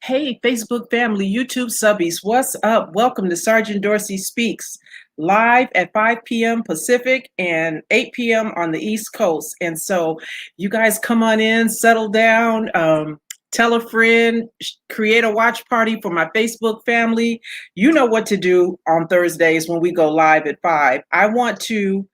Hey, Facebook family, YouTube subbies, what's up? Welcome to Sergeant Dorsey Speaks, live at 5 p.m. Pacific and 8 p.m. on the East Coast. And so you guys come on in, settle down, tell a friend, create a watch party for my Facebook family. You know what to do on Thursdays when we go live at 5. I want to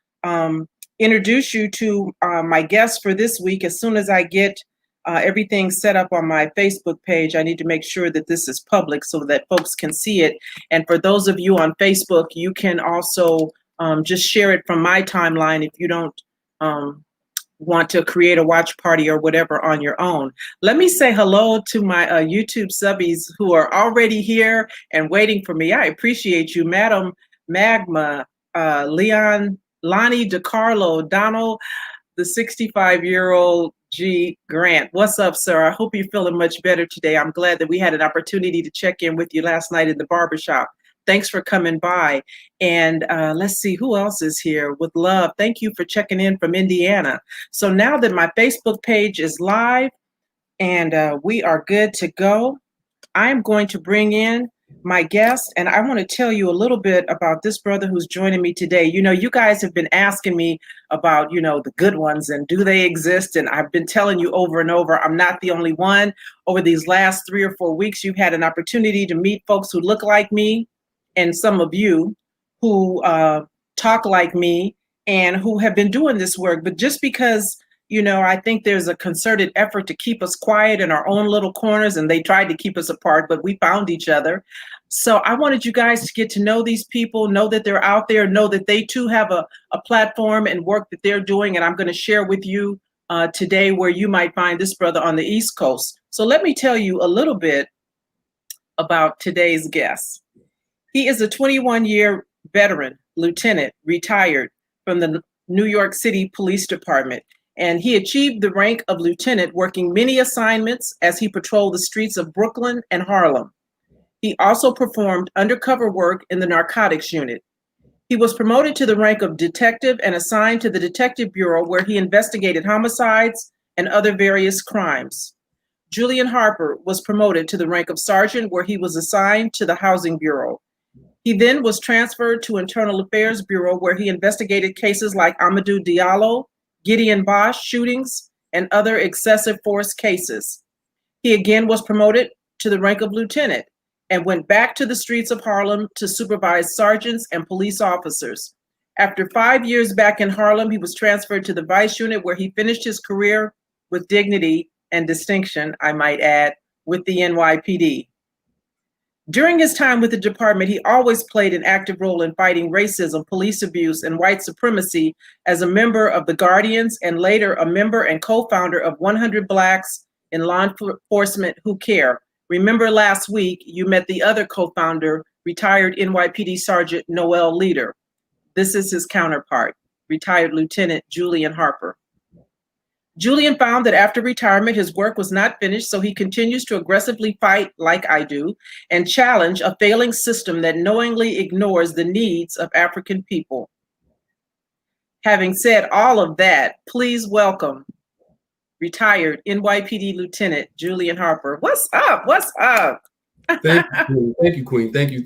introduce you to my guest for this week. As soon as I get everything set up on my Facebook page, I need to make sure that this is public so that folks can see it. And for those of you on Facebook, you can also just share it from my timeline if you don't want to create a watch party or whatever on your own. Let me say hello to my YouTube subbies who are already here and waiting for me. I appreciate you, Madam Magma, Leon, Lonnie DeCarlo, Donald, the 65-year-old G. Grant. What's up, sir? I hope you're feeling much better today. I'm glad that we had an opportunity to check in with you last night in the barbershop. Thanks for coming by. And let's see who else is here with love. Thank you for checking in from Indiana. So now that my Facebook page is live and we are good to go, I'm going to bring in my guest, and I want to tell you a little bit about this brother who's joining me today. You know, you guys have been asking me about, the good ones and do they exist? And I've been telling you over and over, I'm not the only one. Over these last 3 or 4 weeks, you've had an opportunity to meet folks who look like me and some of you who talk like me and who have been doing this work. But just because I think there's a concerted effort to keep us quiet in our own little corners, and they tried to keep us apart, but we found each other. So I wanted you guys to get to know these people, know that they're out there, know that they too have a platform and work that they're doing. And I'm going to share with you today where you might find this brother on the East Coast. So let me tell you a little bit about today's guest. He is a 21-year veteran, lieutenant, retired from the New York City Police Department. And he achieved the rank of lieutenant, working many assignments as he patrolled the streets of Brooklyn and Harlem. He also performed undercover work in the narcotics unit. He was promoted to the rank of detective and assigned to the Detective Bureau, where he investigated homicides and other various crimes. Julian Harper was promoted to the rank of sergeant, where he was assigned to the Housing Bureau. He then was transferred to Internal Affairs Bureau, where he investigated cases like Amadou Diallo, Gideon Bosch shootings, and other excessive force cases. He again was promoted to the rank of lieutenant and went back to the streets of Harlem to supervise sergeants and police officers. After 5 years back in Harlem, he was transferred to the Vice Unit, where he finished his career with dignity and distinction, I might add, with the NYPD. During his time with the department, he always played an active role in fighting racism, police abuse, and white supremacy as a member of the Guardians and later a member and co-founder of 100 Blacks in Law Enforcement Who Care. Remember last week, you met the other co-founder, retired NYPD Sergeant Noel Leader. This is his counterpart, retired Lieutenant Julian Harper. Julian found that after retirement, his work was not finished, so he continues to aggressively fight, like I do, and challenge a failing system that knowingly ignores the needs of African people. Having said all of that, please welcome retired NYPD Lieutenant Julian Harper. What's up? What's up? Thank you, Queen. Thank you.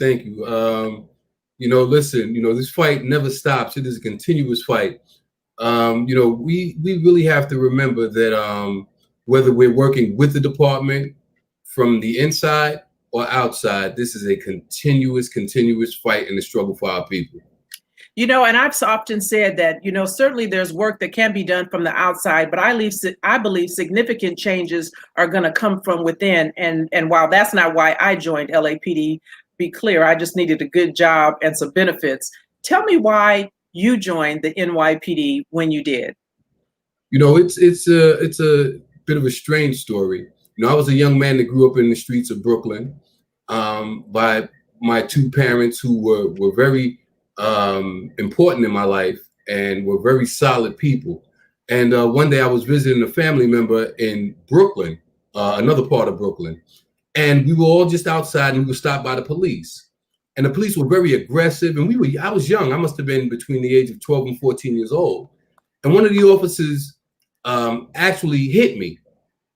Listen, this fight never stops. It is a continuous fight. We really have to remember that whether we're working with the department from the inside or outside, this is a continuous fight and a struggle for our people. And I've often said that, certainly there's work that can be done from the outside, but I believe significant changes are going to come from within. And while that's not why I joined LAPD, be clear, I just needed a good job and some benefits. Tell me why you joined the NYPD when you did. It's a bit of a strange story. I was a young man that grew up in the streets of Brooklyn by my two parents who were very important in my life and were very solid people. And one day I was visiting a family member in Brooklyn, another part of Brooklyn, and we were all just outside and we were stopped by the police. And the police were very aggressive. And I was young. I must have been between the age of 12 and 14 years old. And one of the officers actually hit me.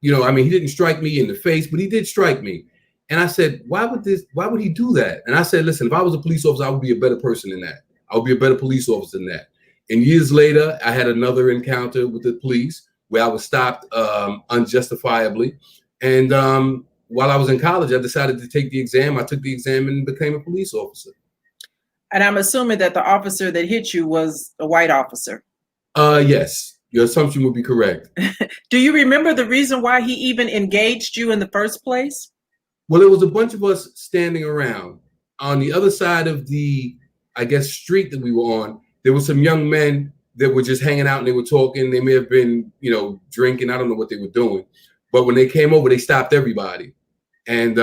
He didn't strike me in the face, but he did strike me. And I said, why would he do that? And I said, listen, if I was a police officer, I would be a better person than that. I would be a better police officer than that. And years later, I had another encounter with the police where I was stopped unjustifiably. And while I was in college, I decided to take the exam. I took the exam and became a police officer. And I'm assuming that the officer that hit you was a white officer. Yes, your assumption would be correct. Do you remember the reason why he even engaged you in the first place? Well, it was a bunch of us standing around. On the other side of the, I guess, street that we were on, there were some young men that were just hanging out and they were talking. They may have been, drinking. I don't know what they were doing. But when they came over, they stopped everybody. And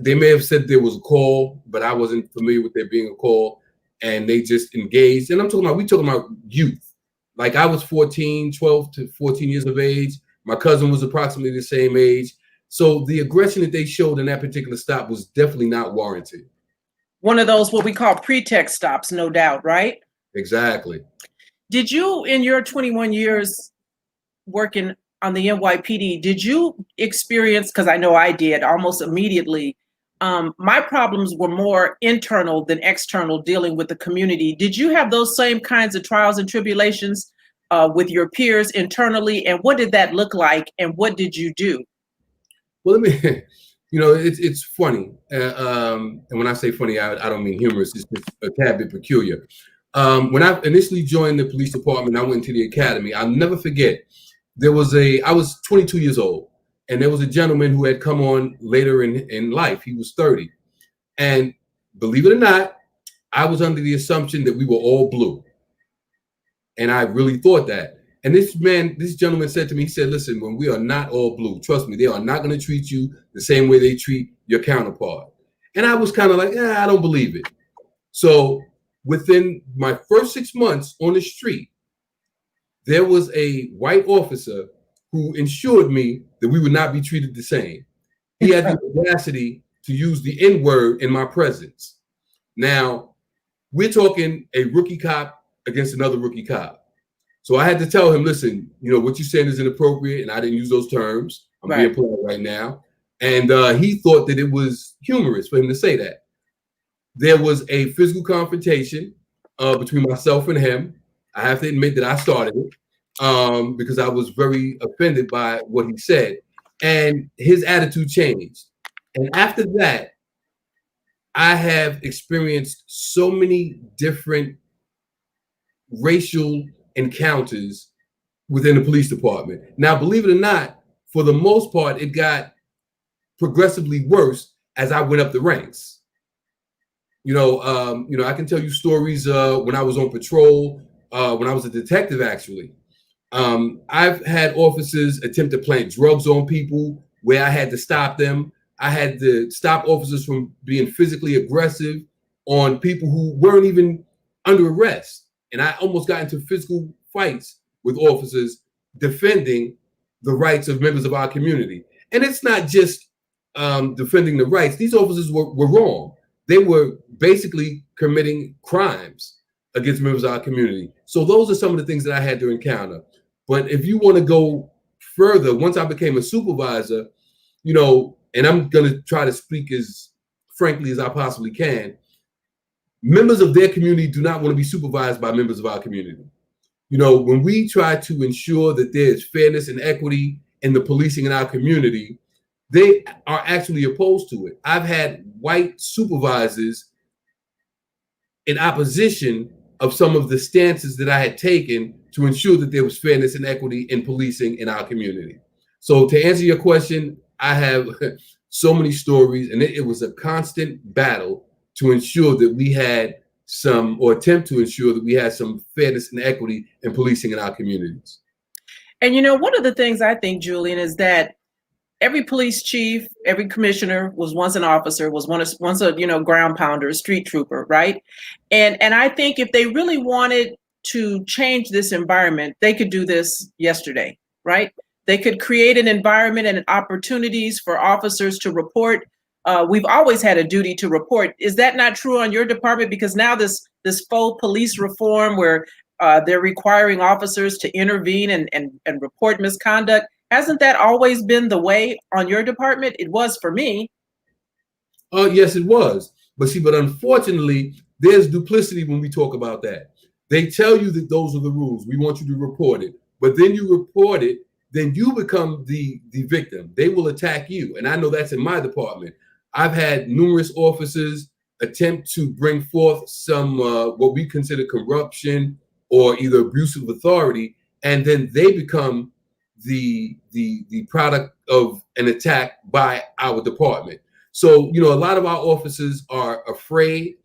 they may have said there was a call, but I wasn't familiar with there being a call. And they just engaged. And we're talking about youth. Like I was 12 to 14 years of age. My cousin was approximately the same age. So the aggression that they showed in that particular stop was definitely not warranted. One of those, what we call pretext stops, no doubt, right? Exactly. Did you, in your 21 years working on the NYPD, did you experience, because I know I did almost immediately, my problems were more internal than external dealing with the community. Did you have those same kinds of trials and tribulations with your peers internally? And what did that look like? And what did you do? Well, it's funny. And when I say funny, I don't mean humorous. It's just a tad bit peculiar. When I initially joined the police department, I went to the academy. I'll never forget. I was 22 years old, and there was a gentleman who had come on later in life. He was 30. And believe it or not, I was under the assumption that we were all blue. And I really thought that. And this gentleman said to me, he said, listen, when we are not all blue, trust me, they are not going to treat you the same way they treat your counterpart. And I was kind of like, I don't believe it. So within my first 6 months on the street, there was a white officer who ensured me that we would not be treated the same. He had the audacity to use the N-word in my presence. Now, we're talking a rookie cop against another rookie cop. So I had to tell him, listen, what you're saying is inappropriate, and I didn't use those terms. I'm being polite right now. And he thought that it was humorous for him to say that. There was a physical confrontation between myself and him. I have to admit that I started it because I was very offended by what he said. And his attitude changed. And after that, I have experienced so many different racial encounters within the police department. Now, believe it or not, for the most part, it got progressively worse as I went up the ranks. I can tell you stories when I was on patrol, when I was a detective, actually. I've had officers attempt to plant drugs on people where I had to stop them. I had to stop officers from being physically aggressive on people who weren't even under arrest. And I almost got into physical fights with officers defending the rights of members of our community. And it's not just defending the rights. These officers were wrong. They were basically committing crimes against members of our community. So those are some of the things that I had to encounter. But if you want to go further, once I became a supervisor, and I'm going to try to speak as frankly as I possibly can, members of their community do not want to be supervised by members of our community. When we try to ensure that there's fairness and equity in the policing in our community, they are actually opposed to it. I've had white supervisors in opposition of some of the stances that I had taken to ensure that there was fairness and equity in policing in our community. So to answer your question, I have so many stories, and it was a constant battle to ensure that we had attempt to ensure that we had some fairness and equity in policing in our communities. And one of the things I think, Julian, is that every police chief, every commissioner was once an officer, was once a ground pounder, a street trooper, right? And I think if they really wanted to change this environment, they could do this yesterday, right? They could create an environment and opportunities for officers to report. We've always had a duty to report. Is that not true on your department? Because now this faux police reform where they're requiring officers to intervene and report misconduct, hasn't that always been the way on your department? It was for me. Yes, it was. But unfortunately, there's duplicity when we talk about that. They tell you that those are the rules. We want you to report it. But then you report it, then you become the victim. They will attack you. And I know that's in my department. I've had numerous officers attempt to bring forth some what we consider corruption or either abuse of authority, and then they become the product of an attack by our department. So, a lot of our officers are afraid,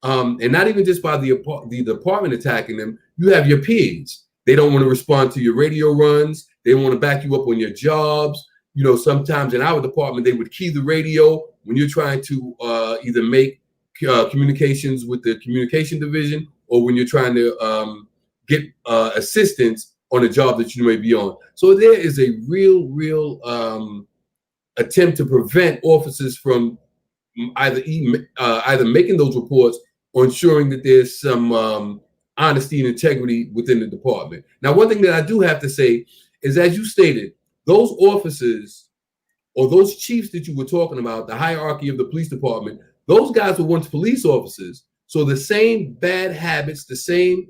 and not even just by the department attacking them. You have your peers. They don't want to respond to your radio runs. They want to back you up on your jobs. Sometimes in our department, they would key the radio when you're trying to either make communications with the communication division or when you're trying to get assistance on a job that you may be on. So there is a real attempt to prevent officers from either making those reports or ensuring that there's some honesty and integrity within the department. Now, one thing that I do have to say is, as you stated, those officers or those chiefs that you were talking about, the hierarchy of the police department, those guys were once police officers. So the same bad habits, the same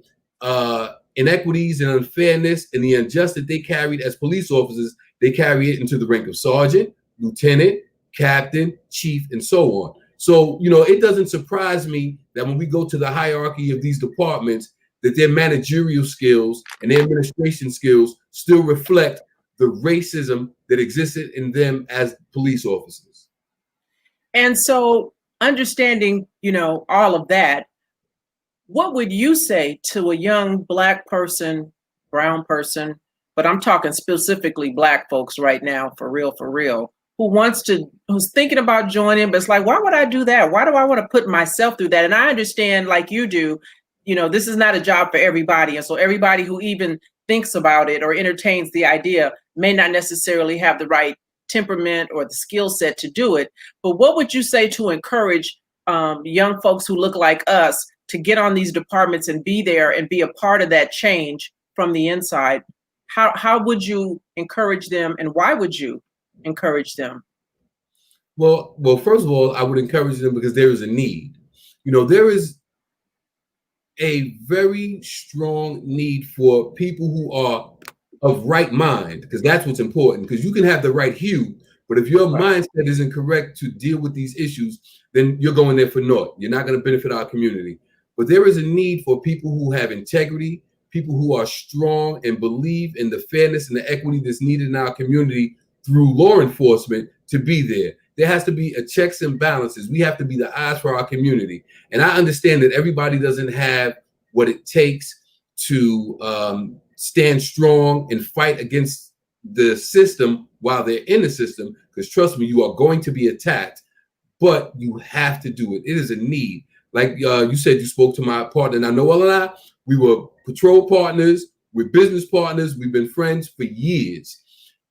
inequities and unfairness and the injustice they carried as police officers, they carry it into the rank of sergeant, lieutenant, captain, chief, and so on. So, it doesn't surprise me that when we go to the hierarchy of these departments, that their managerial skills and their administration skills still reflect the racism that existed in them as police officers. And so understanding, all of that, what would you say to a young Black person, brown person, but I'm talking specifically Black folks right now, for real, who's thinking about joining, but it's like, why would I do that? Why do I want to put myself through that? And I understand, like you do, this is not a job for everybody. And so everybody who even thinks about it or entertains the idea may not necessarily have the right temperament or the skill set to do it. But what would you say to encourage young folks who look like us to get on these departments and be there and be a part of that change from the inside? How would you encourage them, and why would you encourage them? Well, first of all, I would encourage them because there is a need. There is a very strong need for people who are of right mind, because that's what's important. Because you can have the right hue, but if your mindset isn't correct to deal with these issues, then you're going there for naught. You're not going to benefit our community. But there is a need for people who have integrity, people who are strong and believe in the fairness and the equity that's needed in our community through law enforcement to be there. There has to be a checks and balances. We have to be the eyes for our community. And I understand that everybody doesn't have what it takes to stand strong and fight against the system while they're in the system, because trust me, you are going to be attacked, but you have to do it. It is a need. Like you said, you spoke to my partner, and I know Noel and I, we were patrol partners, we're business partners, we've been friends for years.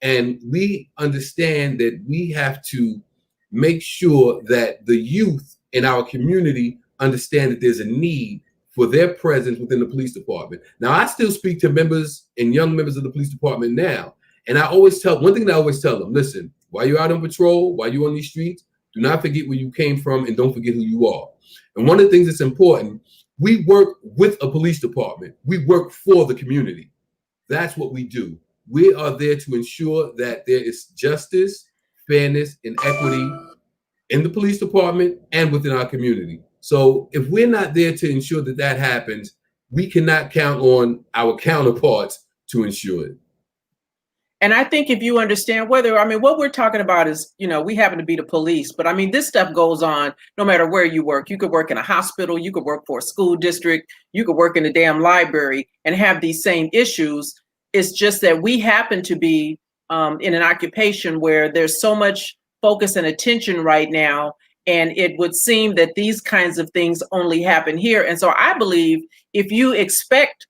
And we understand that we have to make sure that the youth in our community understand that there's a need for their presence within the police department. Now, I still speak to members and young members of the police department now. And I always tell, one thing that I always tell them, listen, while you're out on patrol, while you're on these streets, do not forget where you came from and don't forget who you are. And one of the things that's important, we work with a police department. We work for the community. That's what we do. We are there to ensure that there is justice, fairness, and equity in the police department and within our community. So if we're not there to ensure that that happens, we cannot count on our counterparts to ensure it. And I think if you understand what we're talking about is, we happen to be the police, but this stuff goes on no matter where you work. You could work in a hospital, you could work for a school district, you could work in a damn library and have these same issues. It's just that we happen to be in an occupation where there's so much focus and attention right now. And it would seem that these kinds of things only happen here. And so I believe if you expect,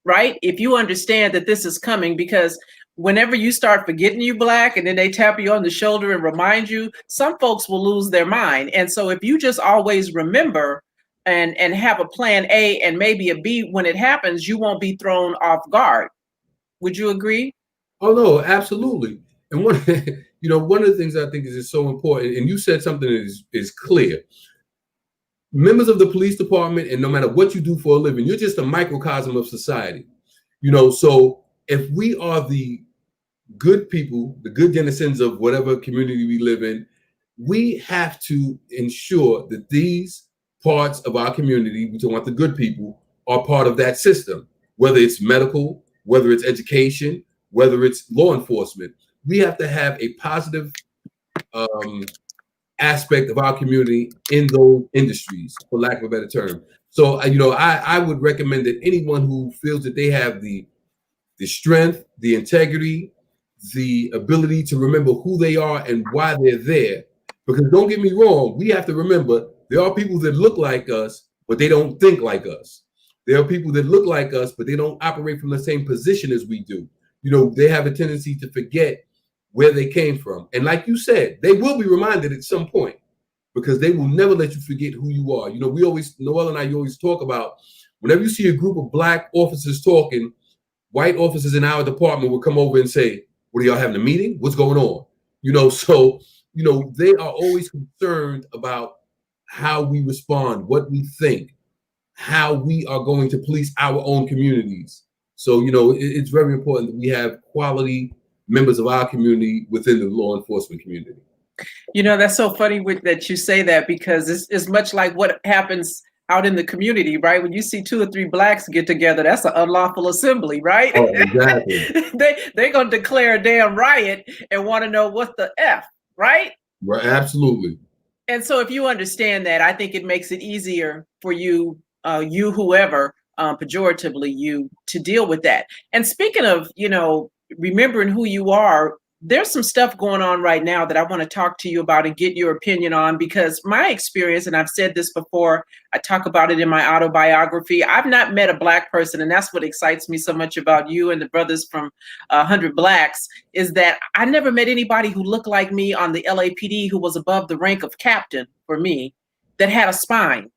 if you understand that this is coming, because whenever you start forgetting you Black and then they tap you on the shoulder and remind you, some folks will lose their mind. And so if you just always remember and have a plan A and maybe a B when it happens, you won't be thrown off guard. Would you agree? Oh, no, absolutely. And one of the things I think is so important, and you said something that is clear. Members of the police department, and no matter what you do for a living, you're just a microcosm of society. So if we are the good people, the good denizens of whatever community we live in, we have to ensure that these parts of our community, we talk about the good people, are part of that system, whether it's medical, whether it's education, whether it's law enforcement. We have to have a positive aspect of our community in those industries, for lack of a better term. So, I would recommend that anyone who feels that they have the strength, the integrity, the ability to remember who they are and why they're there. Because don't get me wrong, we have to remember there are people that look like us, but they don't think like us. There are people that look like us, but they don't operate from the same position as we do. They have a tendency to forget where they came from. And like you said, they will be reminded at some point, because they will never let you forget who you are. Noel and I, you always talk about, whenever you see a group of Black officers talking, white officers in our department will come over and say, "What, are y'all having a meeting? What's going on?" So they are always concerned about how we respond, what we think, how we are going to police our own communities. So, it's very important that we have quality members of our community within the law enforcement community. That's so funny that you say that, because it's much like what happens out in the community, right? When you see 2 or 3 Blacks get together, that's an unlawful assembly, right? Oh, exactly. They're going to declare a damn riot and want to know what the F, right? Right, absolutely. And so if you understand that, I think it makes it easier for you, whoever, pejoratively you, to deal with that. And speaking of, remembering who you are, there's some stuff going on right now that I want to talk to you about and get your opinion on, because my experience, and I've said this before, I talk about it in my autobiography, I've not met a Black person, and that's what excites me so much about you and the brothers from 100 Blacks, is that I never met anybody who looked like me on the LAPD, who was above the rank of captain for me, that had a spine,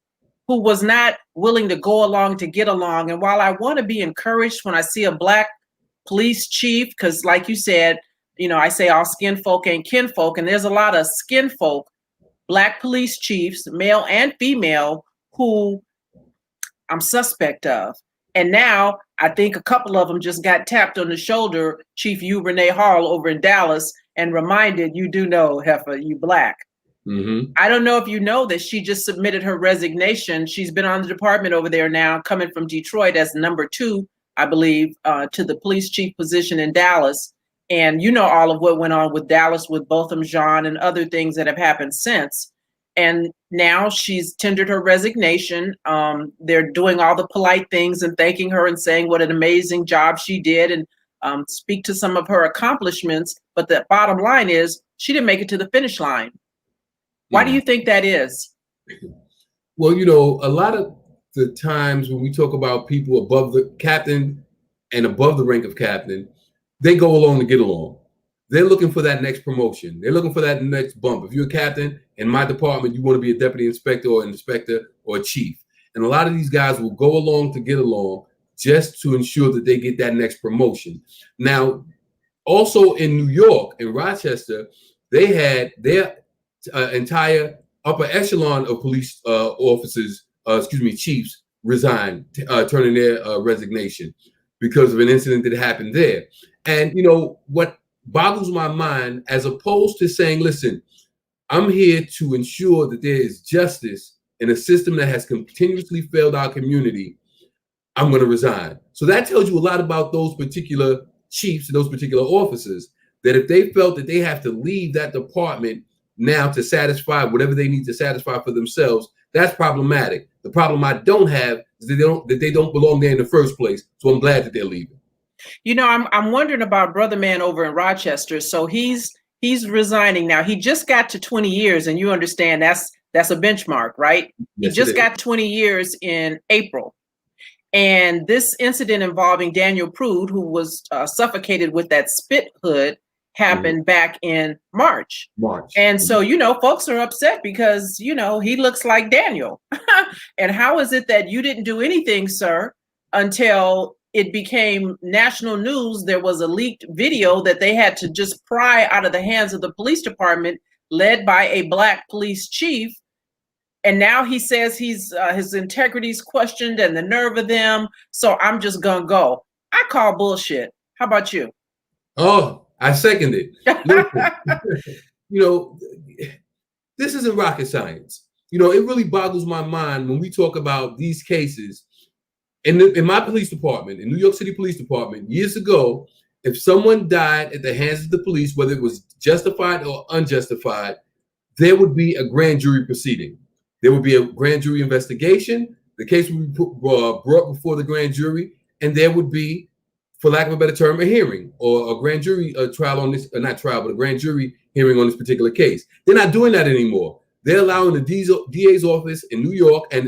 who was not willing to go along to get along. And while I want to be encouraged when I see a Black police chief, because like you said, I say all skin folk ain't kinfolk, and there's a lot of skin folk, Black police chiefs, male and female, who I'm suspect of. And now I think a couple of them just got tapped on the shoulder, Chief Renee Harl over in Dallas, and reminded, you do know, Heifer, you Black. Mm-hmm. I don't know if you know that she just submitted her resignation. She's been on the department over there now, coming from Detroit as number 2, I believe, to the police chief position in Dallas. And all of what went on with Dallas with Botham Jean and other things that have happened since. And now she's tendered her resignation. They're doing all the polite things and thanking her and saying what an amazing job she did, and speak to some of her accomplishments. But the bottom line is she didn't make it to the finish line. Why do you think that is? Well, a lot of the times when we talk about people above the captain and above the rank of captain, they go along to get along. They're looking for that next promotion. They're looking for that next bump. If you're a captain in my department, you want to be a deputy inspector or an inspector or a chief. And a lot of these guys will go along to get along just to ensure that they get that next promotion. Now, also in New York, in Rochester, they had their entire upper echelon of police officers, chiefs, resign, turning their resignation because of an incident that happened there. And what boggles my mind, as opposed to saying, listen, I'm here to ensure that there is justice in a system that has continuously failed our community, I'm going to resign. So that tells you a lot about those particular chiefs and those particular officers, that if they felt that they have to leave that department now to satisfy whatever they need to satisfy for themselves, that's problematic. The problem I don't have is that they don't belong there in the first place. So I'm glad that they're leaving. I'm wondering about Brother Man over in Rochester. So he's resigning now. He just got to 20 years, and you understand that's a benchmark, right? Yes, he just got 20 years in April. And this incident involving Daniel Prude, who was suffocated with that spit hood, happened back in March. And so, folks are upset because, he looks like Daniel. And how is it that you didn't do anything, sir, until it became national news. There was a leaked video that they had to just pry out of the hands of the police department, led by a Black police chief. And now he says his integrity is questioned and the nerve of them. So I'm just gonna go. I call bullshit. How about you? Oh, I second it. Listen, this isn't rocket science. It really boggles my mind when we talk about these cases. In my police department, in New York City Police Department, years ago, if someone died at the hands of the police, whether it was justified or unjustified, there would be a grand jury proceeding. There would be a grand jury investigation. The case would be brought before the grand jury, and there would be, for lack of a better term, a hearing or a grand jury trial on this, not trial, but a grand jury hearing on this particular case. They're not doing that anymore. They're allowing the DA's office in New York and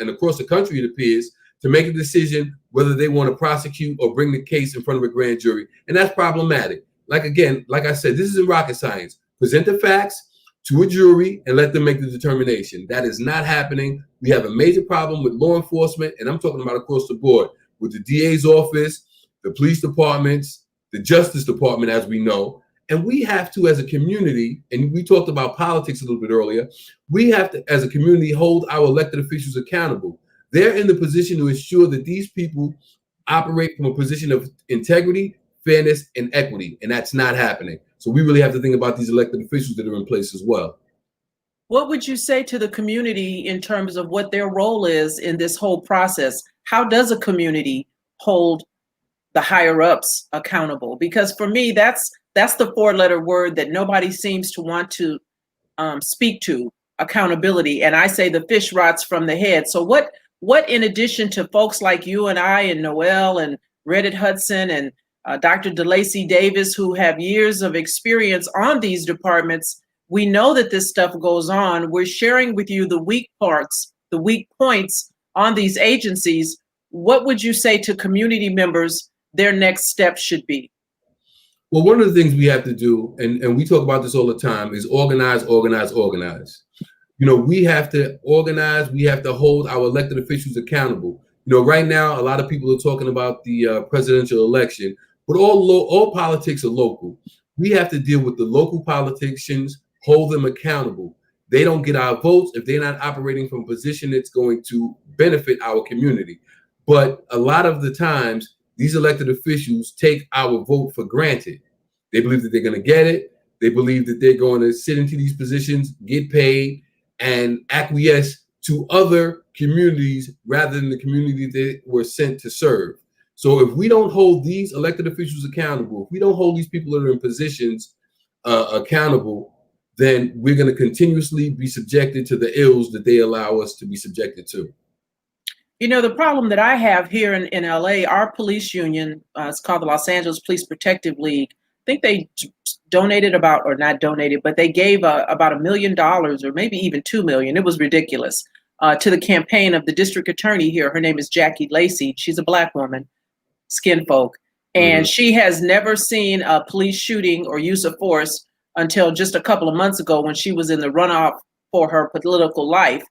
across the country, it appears, to make a decision whether they want to prosecute or bring the case in front of a grand jury. And that's problematic. Like I said, this isn't rocket science. Present the facts to a jury and let them make the determination. That is not happening. We have a major problem with law enforcement, and I'm talking about across the board, with the DA's office, the police departments, the Justice Department, as we know. And we have to, as a community, and we talked about politics a little bit earlier, we have to, as a community, hold our elected officials accountable. They're in the position to ensure that these people operate from a position of integrity, fairness, and equity, and that's not happening. So we really have to think about these elected officials that are in place as well. What would you say to the community in terms of what their role is in this whole process? How does a community hold the higher ups accountable? Because for me, that's the four-letter word that nobody seems to want to speak to, accountability. And I say the fish rots from the head. So what in addition to folks like you and I and Noel and Reddit Hudson and Dr. DeLacy Davis, who have years of experience on these departments, we know that this stuff goes on. We're sharing with you the weak parts, the weak points on these agencies. What would you say to community members their next step should be? Well, one of the things we have to do, and we talk about this all the time, is organize, organize, organize. We have to organize. We have to hold our elected officials accountable. Right now, a lot of people are talking about the presidential election, but all politics are local. We have to deal with the local politicians, hold them accountable. They don't get our votes if they're not operating from a position that's going to benefit our community. But a lot of the times, these elected officials take our vote for granted. They believe that they're going to get it. They believe that they're going to sit into these positions, get paid, and acquiesce to other communities rather than the community they were sent to serve. So if we don't hold these elected officials accountable, if we don't hold these people that are in positions accountable, then we're going to continuously be subjected to the ills that they allow us to be subjected to. The problem that I have here in LA, our police union, it's called the Los Angeles Police Protective League. I think they donated not donated, but they gave about $1 million or maybe even $2 million. It was ridiculous to the campaign of the district attorney here. Her name is Jackie Lacey. She's a Black woman, Skinfolk. And she has never seen a police shooting or use of force until just a couple of months ago when she was in the runoff for her political life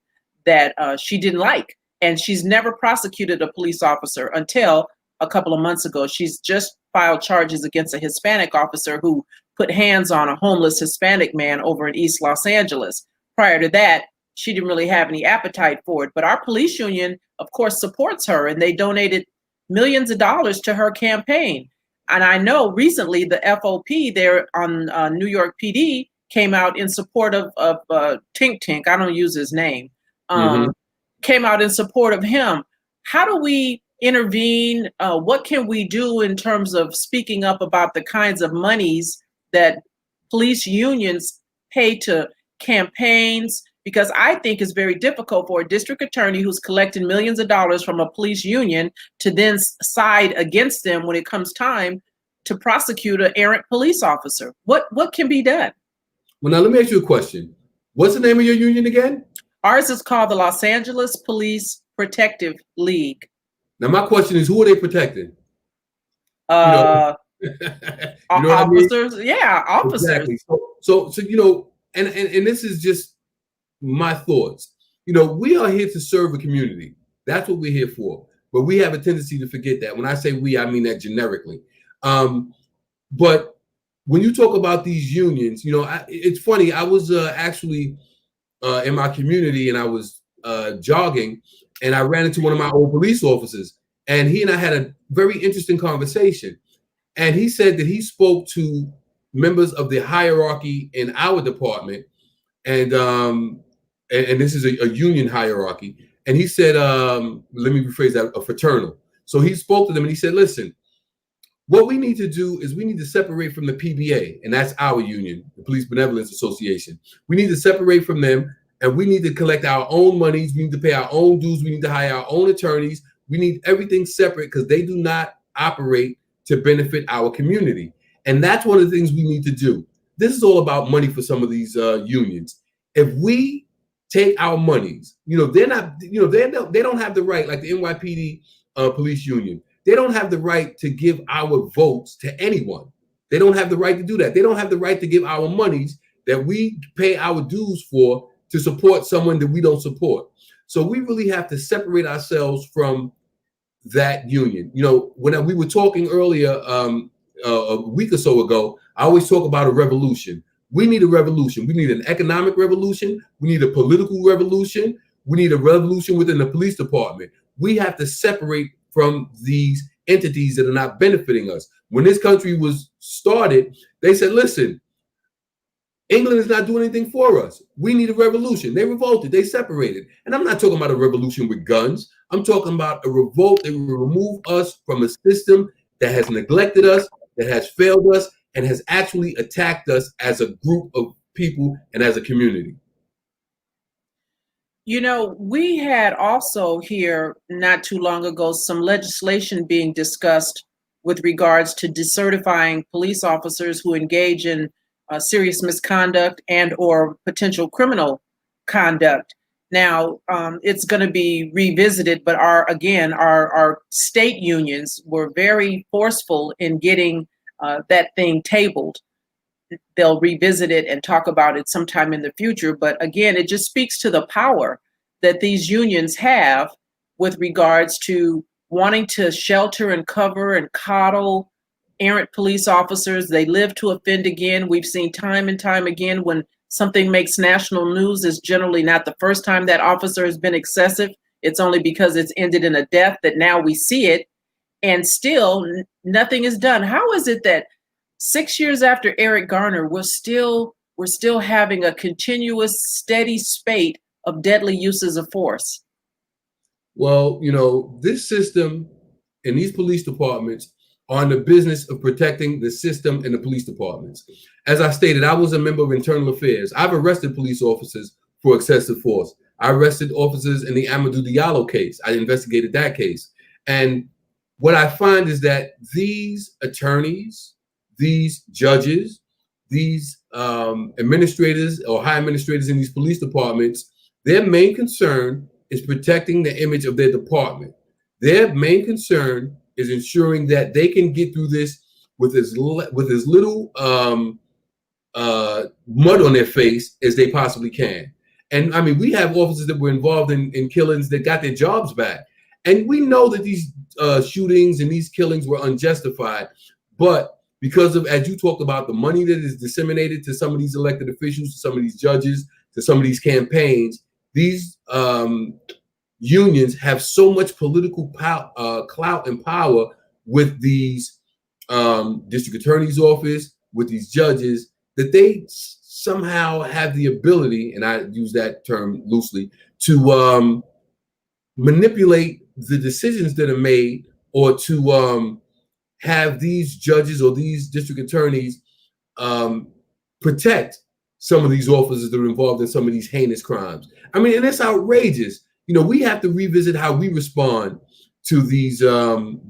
that she didn't like. And she's never prosecuted a police officer until a couple of months ago. She's just filed charges against a Hispanic officer who put hands on a homeless Hispanic man over in East Los Angeles. Prior to that, she didn't really have any appetite for it. But our police union, of course, supports her, and they donated millions of dollars to her campaign. And I know recently the FOP there on New York PD came out in support of Tink. I don't use his name. Came out in support of him. How do we intervene? What can we do in terms of speaking up about the kinds of monies that police unions pay to campaigns? Because I think it's very difficult for a district attorney who's collecting millions of dollars from a police union to then side against them when it comes time to prosecute an errant police officer. What can be done? Well, now let me ask you a question. What's the name of your union again? Ours is called the Los Angeles Police Protective League. Now, my question is, who are they protecting? Officers. I mean? Yeah, officers. Exactly. So and this is just my thoughts. We are here to serve a community. That's what we're here for. but we have a tendency to forget that. When I say we, I mean that generically. But when you talk about these unions, it's funny. I was actually in my community, and I was jogging, and I ran into one of my old police officers, and he and I had a very interesting conversation. And he said that he spoke to members of the hierarchy in our department, and this is a union hierarchy. And he said, let me rephrase that, a fraternal. So he spoke to them, and he said, listen, what we need to do is we need to separate from the PBA, and that's our union, the Police Benevolence Association. We need to separate from them, and we need to collect our own monies. We need to pay our own dues. We need to hire our own attorneys. We need everything separate because they do not operate to benefit our community. And that's one of the things we need to do. This is all about money for some of these unions. If we take our monies, they're not, they don't have the right, like the NYPD police union. They don't have the right to give our votes to anyone. They don't have the right to do that. They don't have the right to give our monies that we pay our dues for to support someone that we don't support. So we really have to separate ourselves from that union. When we were talking earlier, a week or so ago, I always talk about a revolution. We need a revolution. We need an economic revolution. We need a political revolution. We need a revolution within the police department. We have to separate from these entities that are not benefiting us. When this country was started, they said, listen, England is not doing anything for us. We need a revolution. They revolted. They separated. And I'm not talking about a revolution with guns. I'm talking about a revolt that will remove us from a system that has neglected us, that has failed us, and has actually attacked us as a group of people and as a community. We had also here not too long ago some legislation being discussed with regards to decertifying police officers who engage in serious misconduct and or potential criminal conduct. Now, it's going to be revisited, but our state unions were very forceful in getting that thing tabled. They'll revisit it and talk about it sometime in the future. But again, it just speaks to the power that these unions have with regards to wanting to shelter and cover and coddle errant police officers. They live to offend again. We've seen time and time again when something makes national news, is generally not the first time that officer has been excessive. It's only because it's ended in a death that now we see it, and still nothing is done. How is it that 6 years after Eric Garner, we're still having a continuous, steady spate of deadly uses of force? Well, this system and these police departments are in the business of protecting the system and the police departments. As I stated, I was a member of internal affairs. I've arrested police officers for excessive force. I arrested officers in the Amadou Diallo case. I investigated that case. And what I find is that these attorneys, these judges, these administrators or high administrators in these police departments, their main concern is protecting the image of their department. Their main concern is ensuring that they can get through this with as little mud on their face as they possibly can. And I mean, we have officers that were involved in killings that got their jobs back. And we know that these shootings and these killings were unjustified. But because of, as you talked about, the money that is disseminated to some of these elected officials, to some of these judges, to some of these campaigns, these unions have so much political clout and power with these district attorney's office, with these judges, that they somehow have the ability, and I use that term loosely, to manipulate the decisions that are made, or to have these judges or these district attorneys protect some of these officers that are involved in some of these heinous crimes. I mean, and it's outrageous. We have to revisit how we respond to these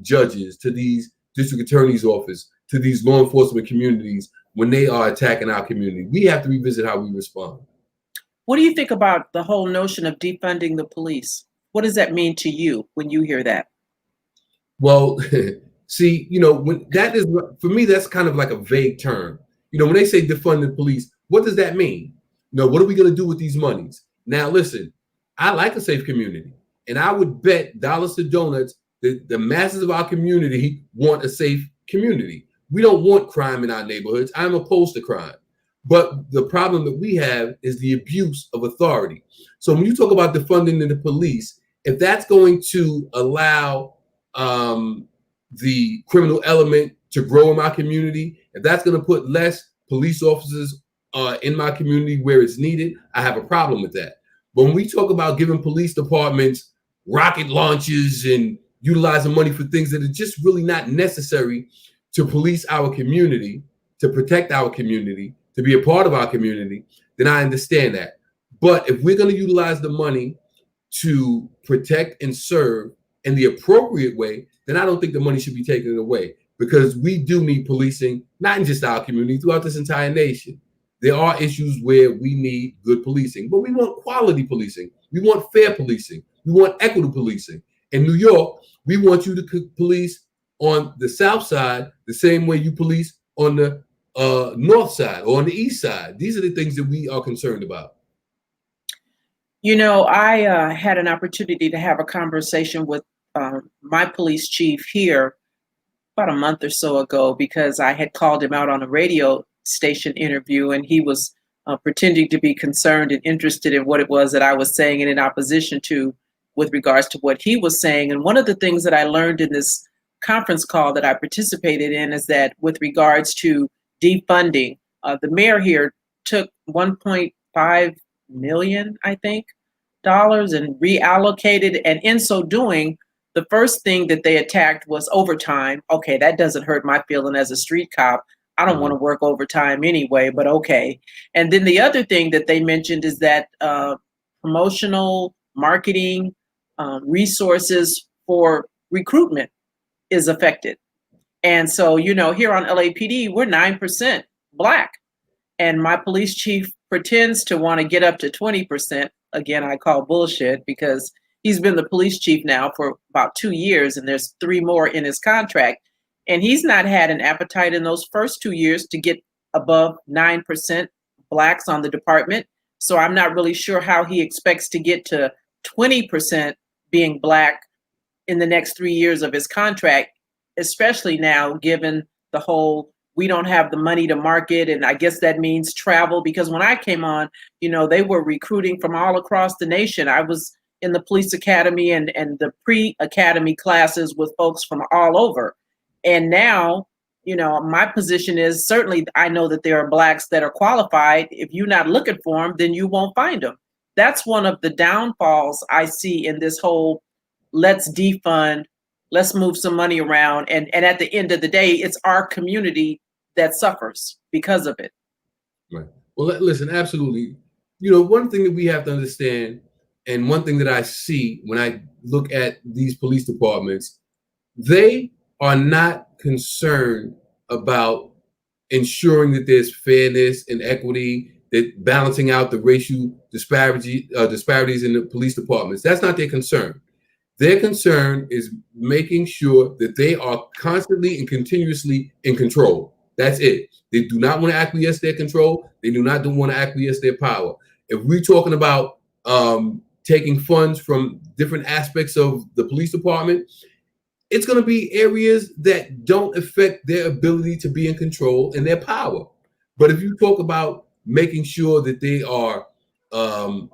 judges, to these district attorney's office, to these law enforcement communities when they are attacking our community. We have to revisit how we respond. What do you think about the whole notion of defunding the police? What does that mean to you when you hear that? Well, see, when that is, for me, that's kind of like a vague term. When they say defund the police, what does that mean? What are we going to do with these monies? Now, listen, I like a safe community, and I would bet dollars to donuts The masses of our community want a safe community. We don't want crime in our neighborhoods. I'm opposed to crime. But the problem that we have is the abuse of authority. So when you talk about defunding the police, if that's going to allow the criminal element to grow in my community, if that's going to put less police officers in my community where it's needed, I have a problem with that. But when we talk about giving police departments rocket launches and utilizing money for things that are just really not necessary to police our community, to protect our community, to be a part of our community, then I understand that. But if we're going to utilize the money to protect and serve in the appropriate way, then I don't think the money should be taken away, because we do need policing, not in just our community, throughout this entire nation. There are issues where we need good policing, but we want quality policing. We want fair policing. We want equitable policing. In New York, we want you to police on the south side the same way you police on the north side or on the east side. These are the things that we are concerned about. You know, I had an opportunity to have a conversation with my police chief here about a month or so ago, because I had called him out on a radio station interview, and he was pretending to be concerned and interested in what it was that I was saying and in opposition to with regards to what he was saying. And one of the things that I learned in this conference call that I participated in is that with regards to defunding, the mayor here took $1.5 million, I think, dollars and reallocated. And in so doing, the first thing that they attacked was overtime. Okay, that doesn't hurt my feeling as a street cop. I don't want to work overtime anyway, but okay. And then the other thing that they mentioned is that promotional marketing resources for recruitment is affected. And so, you know, here on LAPD, we're 9% Black. And my police chief pretends to want to get up to 20%. Again, I call bullshit, because he's been the police chief now for about 2 years, and there's 3 more in his contract. And he's not had an appetite in those first 2 years to get above 9% Blacks on the department. So I'm not really sure how he expects to get to 20% being Black in the next 3 years of his contract, especially now given the whole, we don't have the money to market. And I guess that means travel, because when I came on, you know, they were recruiting from all across the nation. I was in the police academy and the pre-academy classes with folks from all over. And now, you know, my position is, certainly I know that there are Blacks that are qualified. If you're not looking for them, then you won't find them. That's one of the downfalls I see in this whole let's defund, let's move some money around. And at the end of the day, it's our community that suffers because of it. Right. Well, listen, absolutely. You know, one thing that we have to understand, and one thing that I see when I look at these police departments, they are not concerned about ensuring that there's fairness and equity, that balancing out the racial disparities in the police departments. That's not their concern. Their concern is making sure that they are constantly and continuously in control. That's it. They do not want to acquiesce their control. They do not want to acquiesce their power. If we're talking about taking funds from different aspects of the police department, it's going to be areas that don't affect their ability to be in control and their power. But if you talk about making sure that they are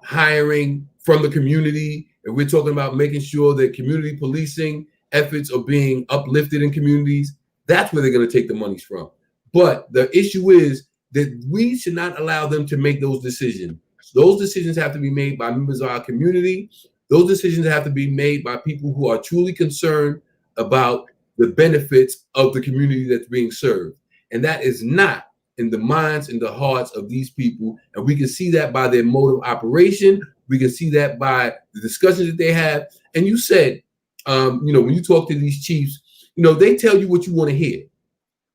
hiring from the community, and we're talking about making sure that community policing efforts are being uplifted in communities, that's where they're going to take the monies from. But the issue is that we should not allow them to make those decisions. Those decisions have to be made by members of our community. Those decisions have to be made by people who are truly concerned about the benefits of the community that's being served. And that is not in the minds and the hearts of these people. And we can see that by their mode of operation. We can see that by the discussions that they have. And you said, you know, when you talk to these chiefs, you know, they tell you what you want to hear,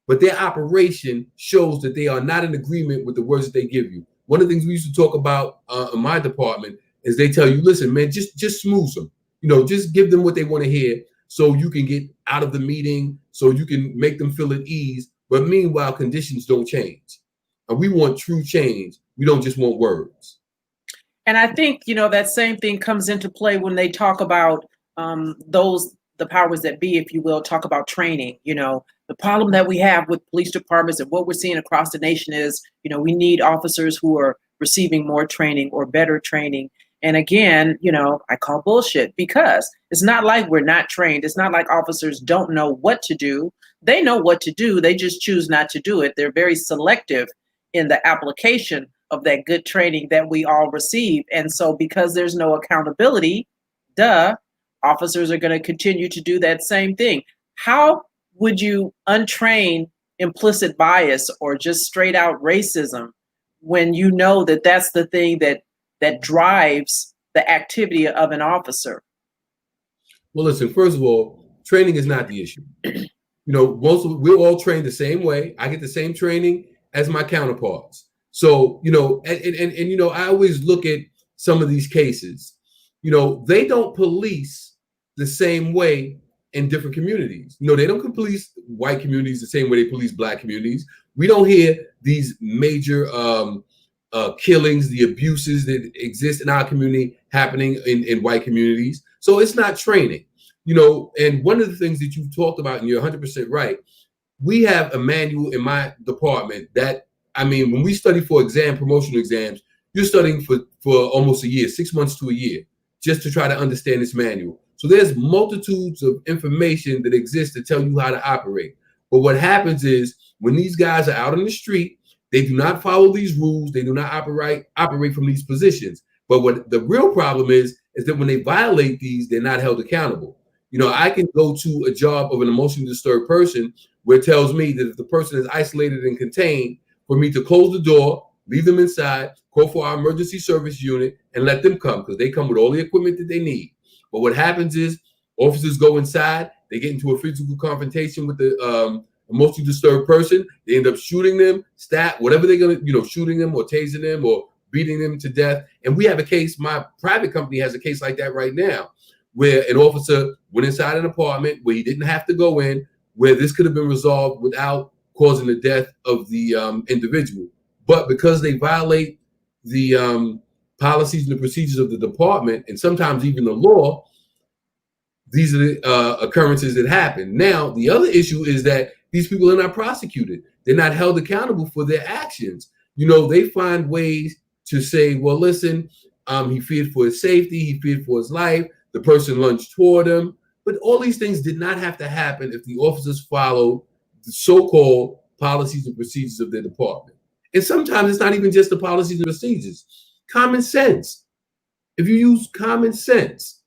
but their operation shows that they are not in agreement with the words that they give you. One of the things we used to talk about in my department is they tell you, listen, man, just smooth them, you know, just give them what they want to hear so you can get out of the meeting, so you can make them feel at ease. But meanwhile, conditions don't change. And we want true change. We don't just want words. And I think, you know, that same thing comes into play when they talk about those the powers that be, if you will, talk about training. The problem that we have with police departments and what we're seeing across the nation is, we need officers who are receiving more training or better training. And again, I call bullshit, because it's not like we're not trained. It's not like officers don't know what to do. They know what to do. They just choose not to do it. They're very selective in the application of that good training that we all receive. And so because there's no accountability, officers are going to continue to do that same thing. How would you untrain implicit bias or just straight out racism when you know that that's the thing that drives the activity of an officer? Well, listen, first of all, training is not the issue. We're all trained the same way. I get the same training as my counterparts. So, I always look at some of these cases. They don't police the same way in different communities. They don't police white communities the same way they police black communities. We don't hear these major killings, the abuses that exist in our community happening in white communities. So it's not training. And one of the things that you've talked about, and you're 100% right, we have a manual in my department that, when we study for promotional exams, you're studying for almost a year, 6 months to a year, just to try to understand this manual. So there's multitudes of information that exists to tell you how to operate. But what happens is when these guys are out on the street, they do not follow these rules. They do not operate from these positions. But what the real problem is that when they violate these, they're not held accountable. I can go to a job of an emotionally disturbed person where it tells me that if the person is isolated and contained, for me to close the door, leave them inside, call for our emergency service unit, and let them come, because they come with all the equipment that they need. But what happens is officers go inside, they get into a physical confrontation with the emotionally disturbed person. They end up shooting them, whatever they're going to, shooting them or tasing them or beating them to death. And we have a case, my private company has a case like that right now, where an officer went inside an apartment where he didn't have to go in, where this could have been resolved without causing the death of the individual. But because they violate the policies and the procedures of the department, and sometimes even the law, these are the occurrences that happen. Now, the other issue is that these people are not prosecuted. They're not held accountable for their actions. They find ways to say, well, listen, he feared for his safety, he feared for his life, the person lunged toward him. But all these things did not have to happen if the officers followed the so-called policies and procedures of their department. And sometimes it's not even just the policies and procedures. Common sense. If you use common sense,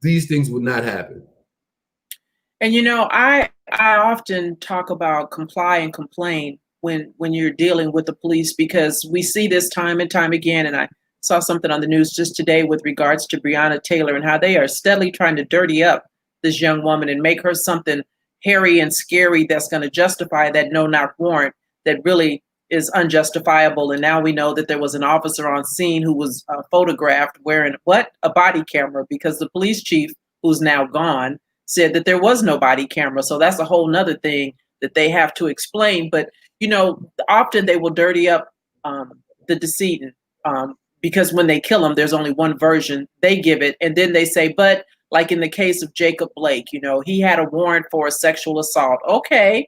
these things would not happen. And I often talk about comply and complain when you're dealing with the police, because we see this time and time again. And I saw something on the news just today with regards to Breonna Taylor and how they are steadily trying to dirty up this young woman and make her something hairy and scary that's going to justify that no-knock warrant that really is unjustifiable. And now we know that there was an officer on scene who was photographed wearing a body camera, because the police chief, who's now gone, said that there was no body camera. So that's a whole nother thing that they have to explain. But often they will dirty up the decedent, because when they kill him, there's only one version they give it, and then they say, but like in the case of Jacob Blake, he had a warrant for a sexual assault. Okay.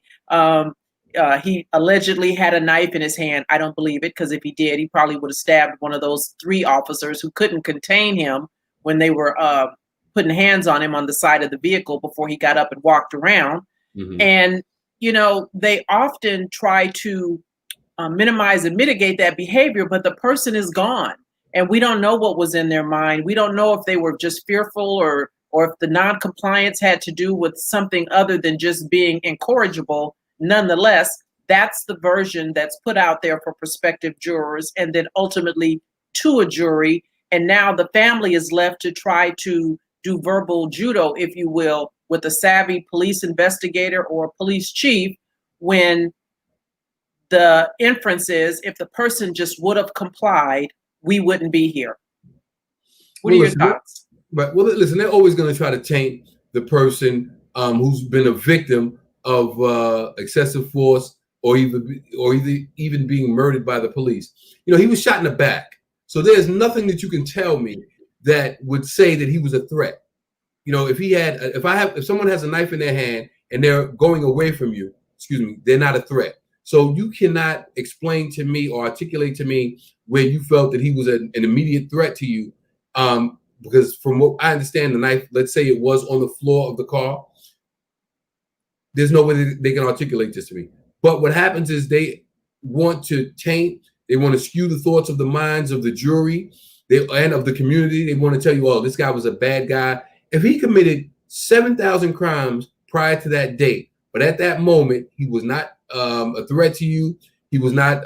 He allegedly had a knife in his hand. I don't believe it, because if he did, he probably would have stabbed one of those 3 officers who couldn't contain him when they were putting hands on him on the side of the vehicle before he got up and walked around. Mm-hmm. And, they often try to minimize and mitigate that behavior, but the person is gone. And we don't know what was in their mind. We don't know if they were just fearful or if the non-compliance had to do with something other than just being incorrigible. Nonetheless, that's the version that's put out there for prospective jurors and then ultimately to a jury. And now the family is left to try to do verbal judo, if you will, with a savvy police investigator or police chief, when the inference is if the person just would have complied, we wouldn't be here. What are your thoughts? Well, listen, they're always going to try to taint the person who's been a victim of excessive force or even being murdered by the police. He was shot in the back. So there's nothing that you can tell me that would say that he was a threat. if someone has a knife in their hand and they're going away from you, they're not a threat. So you cannot explain to me or articulate to me where you felt that he was an immediate threat to you. Because from what I understand, the knife, let's say it was on the floor of the car, there's no way they can articulate this to me. But what happens is they want to taint, they want to skew the thoughts of the minds of the jury and of the community. They want to tell you, oh, this guy was a bad guy. If he committed 7,000 crimes prior to that date, but at that moment, he was not a threat to you, he was not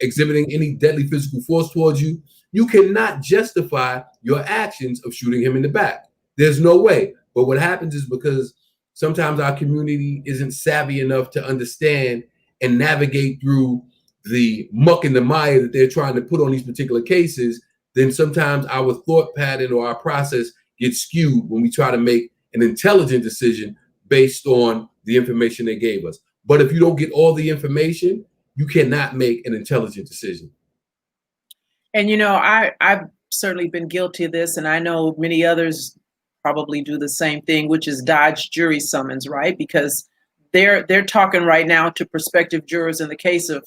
exhibiting any deadly physical force towards you, you cannot justify your actions of shooting him in the back. There's no way. But what happens is because sometimes our community isn't savvy enough to understand and navigate through the muck and the mire that they're trying to put on these particular cases, then sometimes our thought pattern or our process gets skewed when we try to make an intelligent decision based on the information they gave us. But if you don't get all the information, you cannot make an intelligent decision. And, I've certainly been guilty of this, and I know many others probably do the same thing, which is dodge jury summons, right? Because they're talking right now to prospective jurors in the case of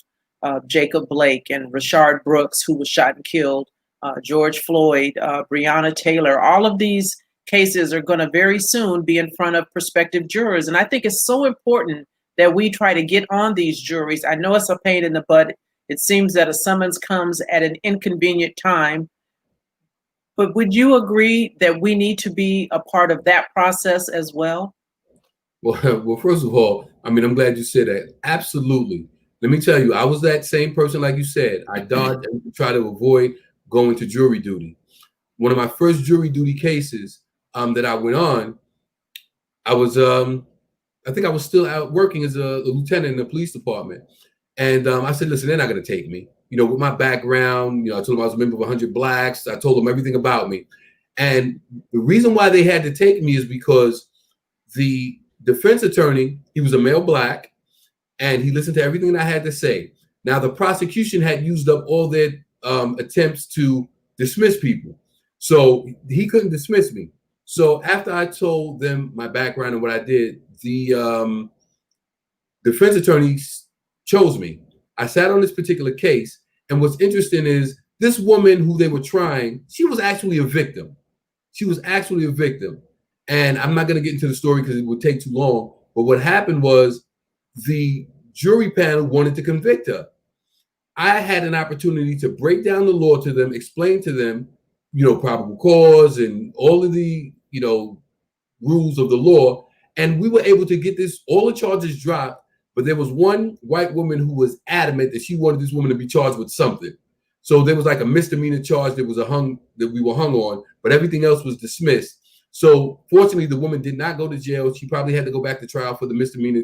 Jacob Blake and Rashard Brooks, who was shot and killed, George Floyd, Breonna Taylor. All of these cases are going to very soon be in front of prospective jurors. And I think it's so important that we try to get on these juries. I know it's a pain in the butt. It seems that a summons comes at an inconvenient time. But would you agree that we need to be a part of that process as well? Well, first of all, I'm glad you said that. Absolutely. Let me tell you, I was that same person, like you said. I dodged and tried to avoid going to jury duty. One of my first jury duty cases that I went on, I think I was still out working as a lieutenant in the police department. And I said, listen, they're not going to take me. With my background, I told them I was a member of 100 Blacks. I told them everything about me. And the reason why they had to take me is because the defense attorney, he was a male Black, and he listened to everything I had to say. Now, the prosecution had used up all their attempts to dismiss people. So he couldn't dismiss me. So after I told them my background and what I did, the defense attorney chose me. I sat on this particular case, and what's interesting is this woman who they were trying, she was actually a victim. And I'm not going to get into the story because it would take too long. But what happened was the jury panel wanted to convict her. I had an opportunity to break down the law to them, explain to them, probable cause and all of the, rules of the law. And we were able to get all the charges dropped. But there was one white woman who was adamant that she wanted this woman to be charged with something. So there was like a misdemeanor charge that we were hung on, but everything else was dismissed. So fortunately, the woman did not go to jail. She probably had to go back to trial for the misdemeanor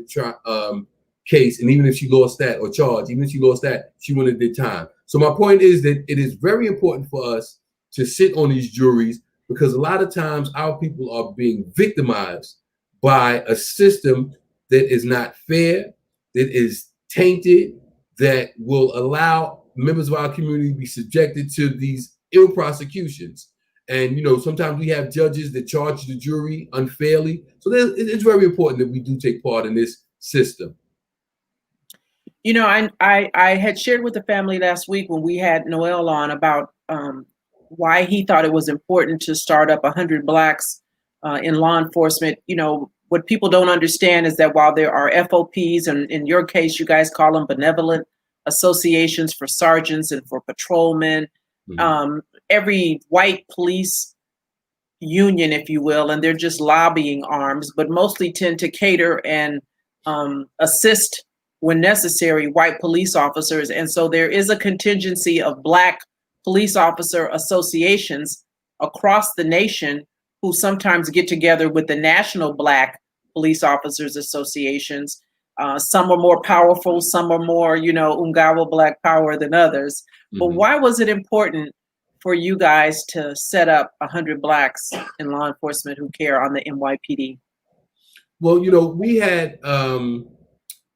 case. And even if she lost that or charge, even if she lost that, she wouldn't have did time. So my point is that it is very important for us to sit on these juries because a lot of times our people are being victimized by a system that is not fair, that is tainted, that will allow members of our community to be subjected to these ill prosecutions. And, sometimes we have judges that charge the jury unfairly. So it's very important that we do take part in this system. I had shared with the family last week when we had Noel on about why he thought it was important to start up 100 Blacks in law enforcement. What people don't understand is that while there are FOPs, and in your case, you guys call them benevolent associations for sergeants and for patrolmen, every white police union, if you will, and they're just lobbying arms, but mostly tend to cater and assist when necessary white police officers. And so there is a contingency of Black police officer associations across the nation who sometimes get together with the National Black Police Officers Associations. Some are more powerful, some are more, Ungawa Black Power than others. But why was it important for you guys to set up 100 Blacks in law enforcement who care on the NYPD? Well, we had an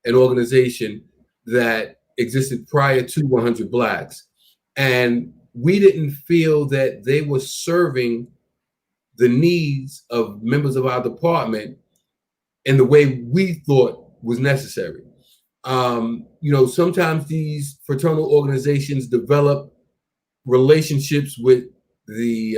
organization that existed prior to 100 Blacks, and we didn't feel that they were serving the needs of members of our department in the way we thought was necessary. Sometimes these fraternal organizations develop relationships with the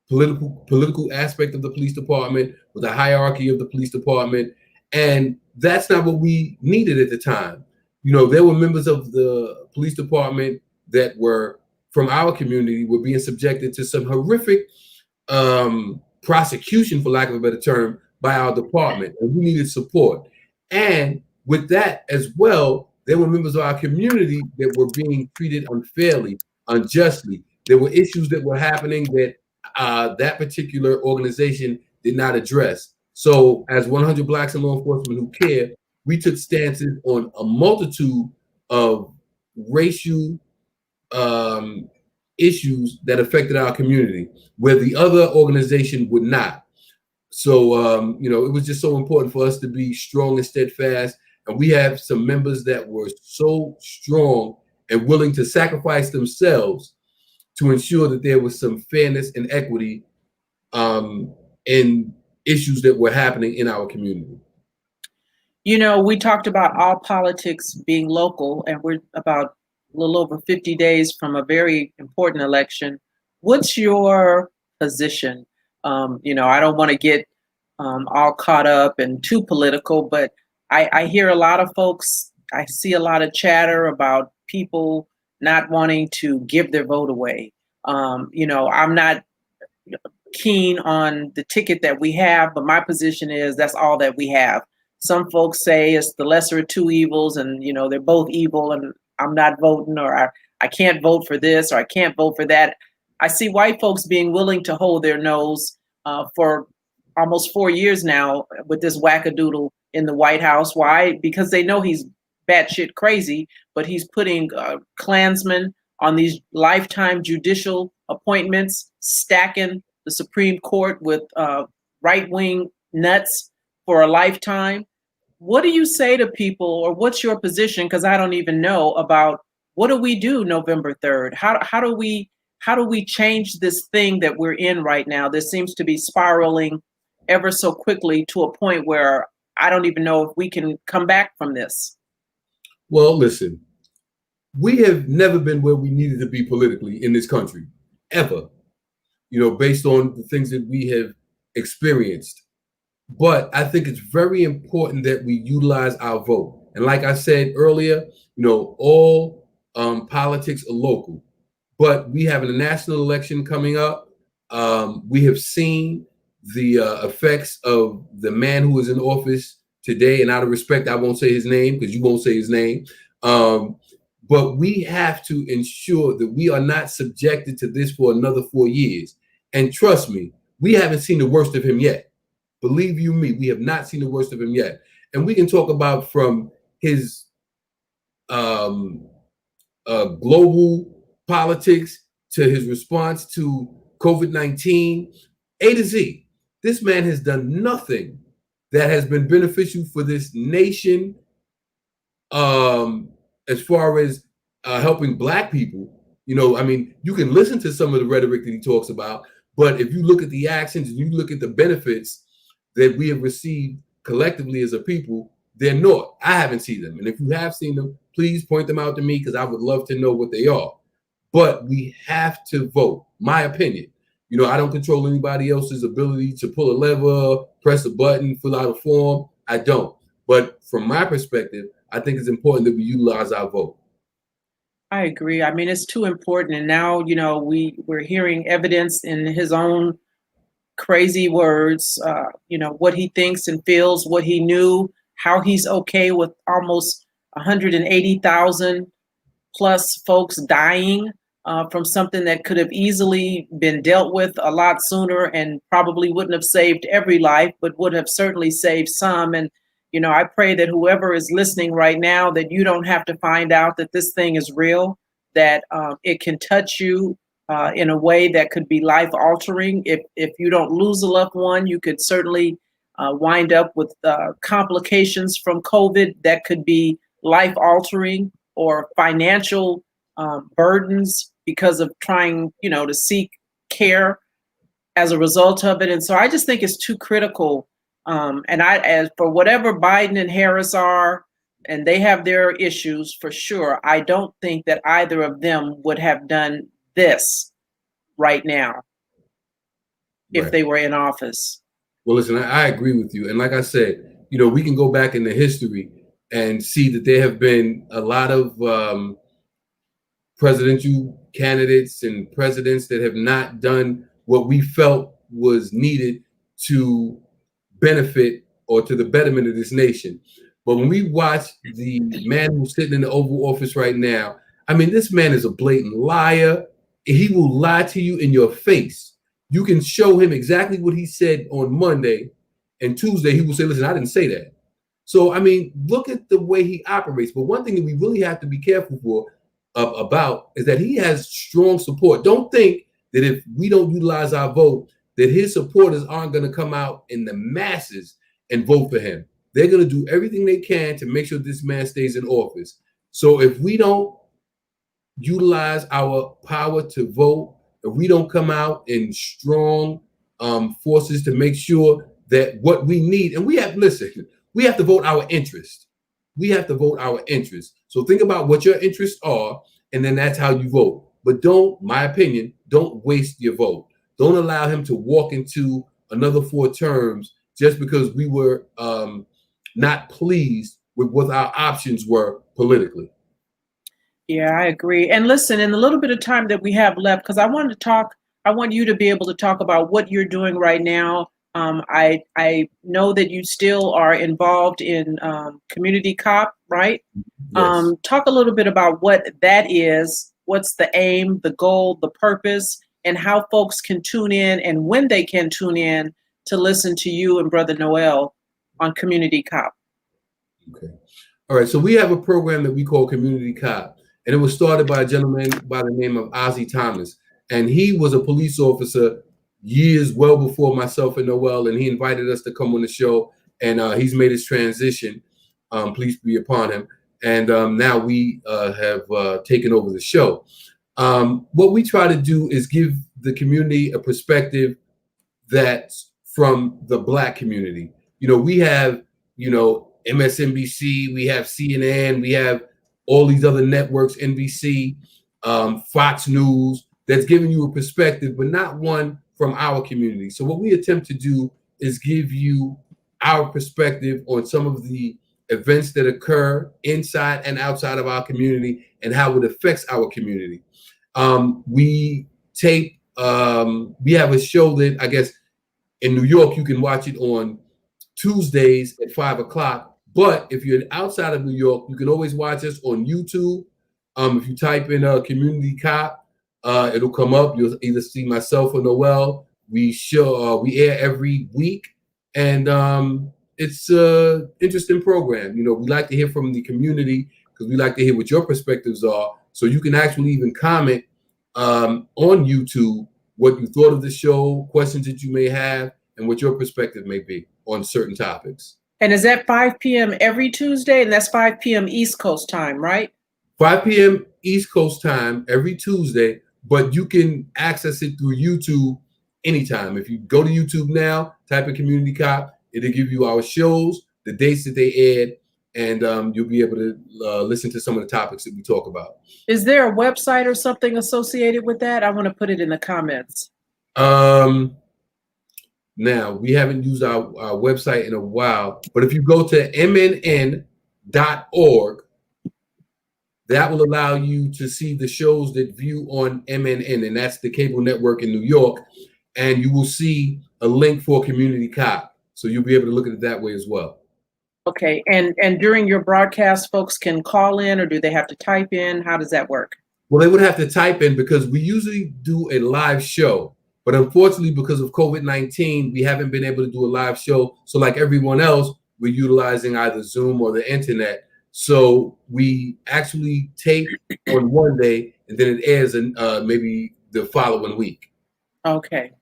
political aspect of the police department, with the hierarchy of the police department, and that's not what we needed at the time. There were members of the police department that were from our community were being subjected to some horrific prosecution, for lack of a better term, by our department, and we needed support. And with that as well, there were members of our community that were being treated unfairly, unjustly. There were issues that were happening that that particular organization did not address. So as 100 Blacks in Law Enforcement Who Care, we took stances on a multitude of racial issues that affected our community, where the other organization would not. So, it was just so important for us to be strong and steadfast. And we have some members that were so strong and willing to sacrifice themselves to ensure that there was some fairness and equity in issues that were happening in our community. We talked about all politics being local, and we're about a little over 50 days from a very important election. What's your position? I don't want to get all caught up and too political, but I hear a lot of folks, I see a lot of chatter about people not wanting to give their vote away. I'm not keen on the ticket that we have, but my position is that's all that we have. Some folks say it's the lesser of two evils, and they're both evil, and I'm not voting, or I can't vote for this, or I can't vote for that. I see white folks being willing to hold their nose for almost 4 years now with this wackadoodle in the White House. Why? Because they know he's batshit crazy, but he's putting Klansmen on these lifetime judicial appointments, stacking the Supreme Court with right-wing nuts for a lifetime. What do you say to people, or what's your position? Because I don't even know about what do we do November 3rd? How do we change this thing that we're in right now? This seems to be spiraling ever so quickly to a point where I don't even know if we can come back from this. Well, listen, we have never been where we needed to be politically in this country, ever, based on the things that we have experienced. But I think it's very important that we utilize our vote. And like I said earlier, all politics are local, but we have a national election coming up. We have seen the effects of the man who is in office today, and out of respect, I won't say his name because you won't say his name. But we have to ensure that we are not subjected to this for another 4 years. And trust me, we haven't seen the worst of him yet. Believe you me, we have not seen the worst of him yet. And we can talk about from his global politics to his response to COVID-19, A to Z. This man has done nothing that has been beneficial for this nation as far as helping Black people. You can listen to some of the rhetoric that he talks about, but if you look at the actions and you look at the benefits that we have received collectively as a people, they're not. I haven't seen them. And if you have seen them, please point them out to me because I would love to know what they are. But we have to vote, my opinion. I don't control anybody else's ability to pull a lever, press a button, fill out a form. I don't. But from my perspective, I think it's important that we utilize our vote. I agree. I mean, it's too important. And now, we're hearing evidence in his own crazy words, what he thinks and feels, what he knew, how he's okay with almost 180,000 plus folks dying from something that could have easily been dealt with a lot sooner and probably wouldn't have saved every life, but would have certainly saved some. And, I pray that whoever is listening right now, that you don't have to find out that this thing is real, that it can touch you in a way that could be life altering. If you don't lose a loved one, you could certainly wind up with complications from COVID that could be life altering, or financial burdens because of trying, to seek care as a result of it. And so I just think it's too critical. And as for whatever Biden and Harris are, and they have their issues for sure, I don't think that either of them would have done this right now if Right. they were in office. Well, listen, I agree with you. And like I said, we can go back into history and see that there have been a lot of presidential candidates and presidents that have not done what we felt was needed to benefit or to the betterment of this nation. But when we watch the man who's sitting in the Oval Office right now, I mean, this man is a blatant liar. He will lie to you in your face. You can show him exactly what he said on Monday, and Tuesday he will say, listen, I didn't say that. So, I mean, look at the way he operates. But one thing that we really have to be careful about is that he has strong support. Don't think that if we don't utilize our vote, that his supporters aren't going to come out in the masses and vote for him. They're going to do everything they can to make sure this man stays in office. So if we don't utilize our power to vote, if we don't come out in strong forces to make sure that what we need, and we have to vote our interest. We have to vote our interest. So think about what your interests are, and then that's how you vote. But my opinion, don't waste your vote. Don't allow him to walk into another 4 terms just because we were not pleased with what our options were politically. Yeah, I agree. And listen, in the little bit of time that we have left, because I want you to be able to talk about what you're doing right now. I know that you still are involved in Community Cop, right? Yes. Talk a little bit about what that is. What's the aim, the goal, the purpose, and how folks can tune in and when they can tune in to listen to you and Brother Noel on Community Cop. Okay. All right. So we have a program that we call Community Cop, and it was started by a gentleman by the name of Ozzie Thomas. And he was a police officer years well before myself and Noel, and he invited us to come on the show, and he's made his transition. Please be upon him. And now we have taken over the show. What we try to do is give the community a perspective that's from the Black community. We have, MSNBC, we have CNN, we have all these other networks, NBC, Fox News, that's giving you a perspective, but not one from our community. So what we attempt to do is give you our perspective on some of the events that occur inside and outside of our community and how it affects our community. We have a show that I guess in New York, you can watch it on Tuesdays at 5:00. But if you're outside of New York, you can always watch us on YouTube. If you type in Community Cop, it'll come up. You'll either see myself or Noel. We air every week, and it's an interesting program. We like to hear from the community because we like to hear what your perspectives are. So you can actually even comment on YouTube what you thought of the show, questions that you may have, and what your perspective may be on certain topics. And is that 5 p.m. every Tuesday? And that's 5 p.m. East Coast time, right? 5 p.m. East Coast time every Tuesday, but you can access it through YouTube anytime. If you go to YouTube now, type in Community Cop, it'll give you our shows, the dates that they aired, and you'll be able to listen to some of the topics that we talk about. Is there a website or something associated with that? I want to put it in the comments. Now, we haven't used our website in a while, but if you go to mnn.org, that will allow you to see the shows that view on MNN, and that's the cable network in New York, and you will see a link for Community Cop. So you'll be able to look at it that way as well. Okay, and during your broadcast, folks can call in, or do they have to type in? How does that work? Well, they would have to type in because we usually do a live show. But unfortunately, because of COVID-19, we haven't been able to do a live show. So like everyone else, we're utilizing either Zoom or the internet. So we actually tape on one day and then it airs in maybe the following week. Okay.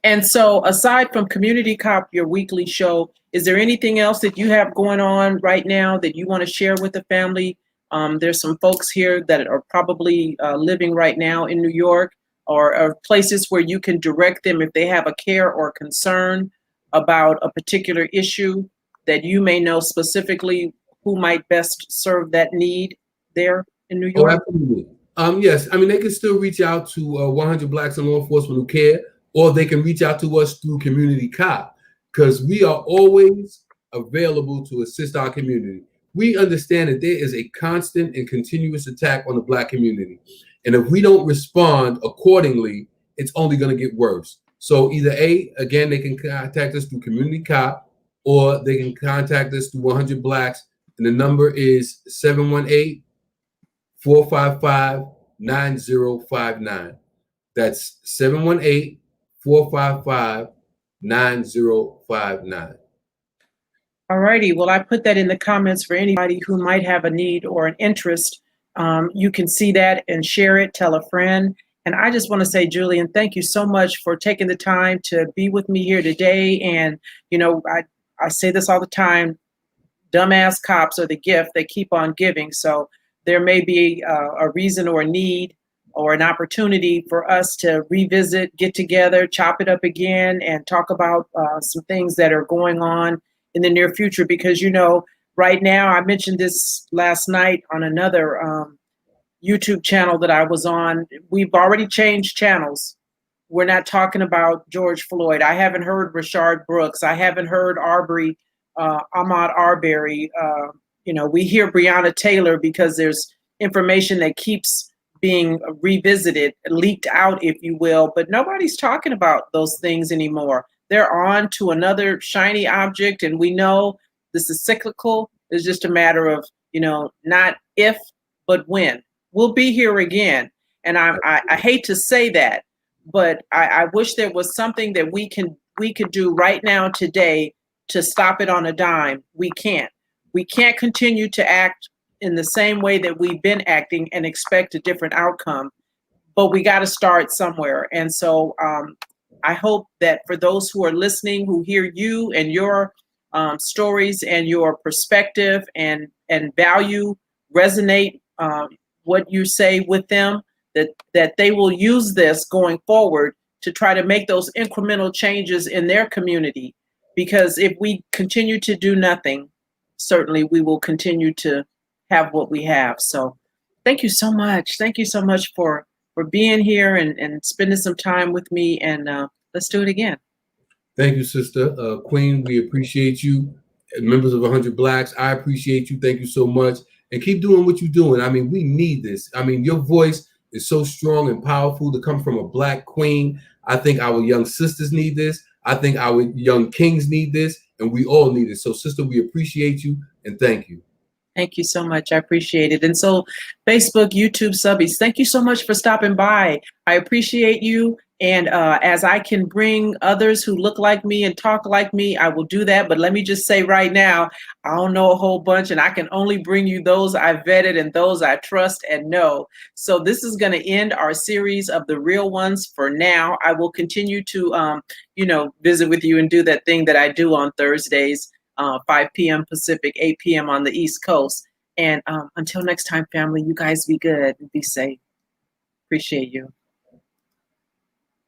And so aside from Community Cop, your weekly show, is there anything else that you have going on right now that you want to share with the family? There's some folks here that are probably living right now in New York. or places where you can direct them if they have a care or concern about a particular issue that you may know specifically who might best serve that need there in New Oh, York? absolutely. Yes, I mean they can still reach out to 100 Blacks in Law Enforcement Who Care, or they can reach out to us through Community Cop, because we are always available to assist our community. We understand that there is a constant and continuous attack on the Black community, and if we don't respond accordingly, it's only going to get worse. So either again, they can contact us through Community Cop, or they can contact us through 100 Blacks, and the number is 718 455 9059. That's 718 455 9059. All righty. Well, I put that in the comments for anybody who might have a need or an interest. You can see that and share it, tell a friend. And I just want to say, Julian, thank you so much for taking the time to be with me here today. And, you know, I say this all the time, dumbass cops are the gift they keep on giving. So there may be a reason or a need or an opportunity for us to revisit, get together, chop it up again, and talk about some things that are going on in the near future. Because, you know, right now, I mentioned this last night on another YouTube channel that I was on. We've already changed channels. We're not talking about George Floyd. I haven't heard Rashard Brooks. I haven't heard Ahmaud Arbery. You know, we hear Breonna Taylor because there's information that keeps being revisited, leaked out, if you will, but nobody's talking about those things anymore. They're on to another shiny object, and we know this is cyclical. It's just a matter of, you know, not if, but when. We'll be here again. And I hate to say that, but I wish there was something that we could do right now today to stop it on a dime. We can't. We can't continue to act in the same way that we've been acting and expect a different outcome. But we got to start somewhere. And so I hope that for those who are listening, who hear you and your stories and your perspective and value resonate what you say with them, that they will use this going forward to try to make those incremental changes in their community. Because if we continue to do nothing, certainly we will continue to have what we have. So thank you so much. Thank you so much for being here and spending some time with me. And let's do it again. Thank you, Sister Queen. We appreciate you. Members of 100 Blacks, I appreciate you. Thank you so much. And keep doing what you're doing. I mean, we need this. I mean, your voice is so strong and powerful to come from a Black queen. I think our young sisters need this. I think our young kings need this. And we all need it. So, Sister, we appreciate you and thank you. Thank you so much. I appreciate it. And so Facebook, YouTube subbies, thank you so much for stopping by. I appreciate you. And as I can bring others who look like me and talk like me, I will do that. But let me just say right now, I don't know a whole bunch, and I can only bring you those I vetted and those I trust and know. So this is going to end our series of the real ones for now. I will continue to, visit with you and do that thing that I do on Thursdays, 5 p.m. Pacific, 8 p.m. on the East Coast. And until next time, family, you guys be good and be safe. Appreciate you.